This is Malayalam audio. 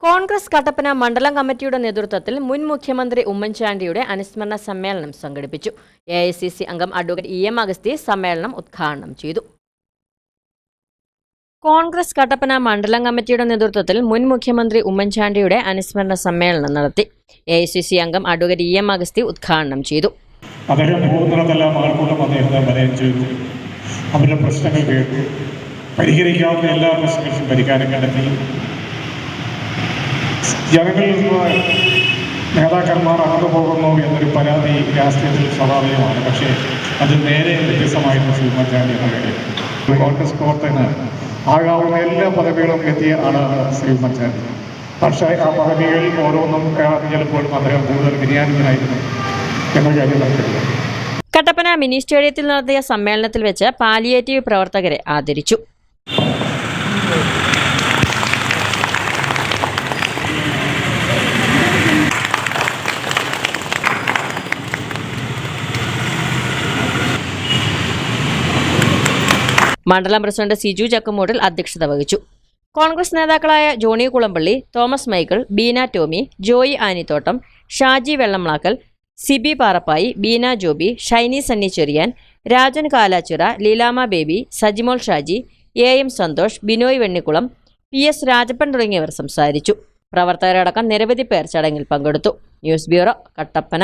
കോൺഗ്രസ് കട്ടപ്പന മണ്ഡലം കമ്മിറ്റിയുടെ നേതൃത്വത്തിൽ മുൻ മുഖ്യമന്ത്രി ഉമ്മൻചാണ്ടിയുടെ അനുസ്മരണ സമ്മേളനം സംഘടിപ്പിച്ചു. AICC അംഗം അഡ്വക്കേറ്റ് EM അഗസ്തി സമ്മേളനം ഉദ്ഘാടനം ചെയ്തു. കോൺഗ്രസ് കട്ടപ്പന മണ്ഡലം കമ്മിറ്റിയുടെ നേതൃത്വത്തിൽ മുൻ മുഖ്യമന്ത്രി ഉമ്മൻചാണ്ടിയുടെ അനുസ്മരണ സമ്മേളനം നടത്തി. AICC അംഗം അഡ്വക്കേറ്റ് EM അഗസ്തി ഉദ്ഘാടനം ചെയ്തു. അവരുടെ പ്രശ്നങ്ങൾ കേട്ടു, പരിഹരിക്കാവുന്ന എല്ലാ പ്രശ്നങ്ങൾക്കും പരിഹാരം കണ്ടെത്തി. ജനങ്ങളിൽ നിന്ന് നേതാക്കന്മാർ അകന്നു പോകുന്നു എന്നൊരു പരാതി രാഷ്ട്രീയത്തിൽ സ്വാഭാവികമാണ്. പക്ഷേ അത് നേരെ വ്യത്യസ്തമായിരുന്നു ശ്രീ ഉമ്മൻചാണ്ടി എന്ന കാര്യം. കോൺഗ്രസ് പ്രവർത്തകന് ആകാവുന്ന എല്ലാ പദവികളും എത്തിയ ആളാണ് ശ്രീ ഉമ്മൻചാണ്ടി. പക്ഷേ ആ പദവികളിൽ ഓരോന്നും ചിലപ്പോഴും അദ്ദേഹം കൂടുതൽ വിനയാനിതനായിരുന്നു എന്ന കാര്യം നമുക്കറിയാം. കട്ടപ്പന മിനി സ്റ്റേഡിയത്തിൽ നടത്തിയ സമ്മേളനത്തിൽ വെച്ച് പാലിയേറ്റീവ് പ്രവർത്തകരെ ആദരിച്ചു. മണ്ഡലം പ്രസിഡന്റ് സിജു ചക്കുമൂട്ടിൽ അധ്യക്ഷത വഹിച്ചു. കോൺഗ്രസ് നേതാക്കളായ ജോണി കുളമ്പള്ളി, തോമസ് മൈക്കിൾ, ബീന ടോമി, ജോയി ആനിത്തോട്ടം, ഷാജി വെള്ളംളാക്കൽ, സിബി പാറപ്പായി, ബീന ജോബി, ഷൈനി സണ്ണി ചെറിയാൻ, രാജൻ കാലാച്ചിറ, ലീലാമ ബേബി, സജിമോൾ ഷാജി, AM സന്തോഷ്, ബിനോയ് വെണ്ണിക്കുളം, PS രാജപ്പൻ തുടങ്ങിയവർ സംസാരിച്ചു. പ്രവർത്തകരടക്കം നിരവധി പേർ ചടങ്ങിൽ പങ്കെടുത്തു. News bureau, Kattappana.